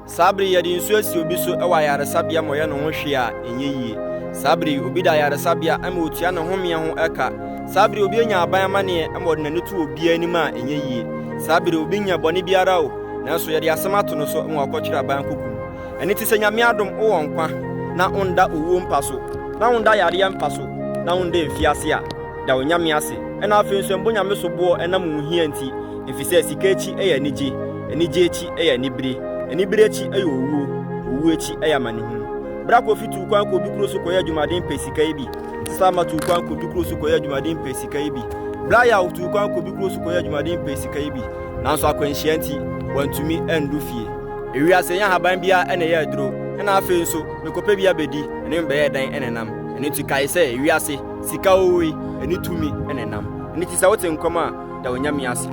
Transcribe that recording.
Sabri yadi nsuo si obi so ewa yaresabea moye no ho hwe a enye yie. Sabri obi da yaresabea ama otua ne home ho eka. Sabri obi nya aban amane ama odane tu obi anim a enye yie. Sabri obi nya bone biara o nanso yadi asem ato no so ma akɔkyira aban kokum. Eni ti se nyame adom wo wonkwa na onda owo mpaso na onda yare mpaso na onda efiase a da onyame ase ena afi nso mbo nyame so bo enam muhia nti efise sika echi enije echi enibire echi owu echi manihu bra ko fitu kwan ko bi kuro so koya adwumaden pesika ibi sama tu kwan ko bi kuro so koya adwumaden pesika ibi bra ya tu kwan ko bi kuro so koya adwumaden pesika ibi nanso akwanhia nti wantumi endu fie ewiase nya haban bia ene ya aduro ena afi nso mekope bia bedi ene mbeye dan enenam ene tu kai se ewiase sika owi eni tumi enenam eni ti sa wote nkoma da onyame ase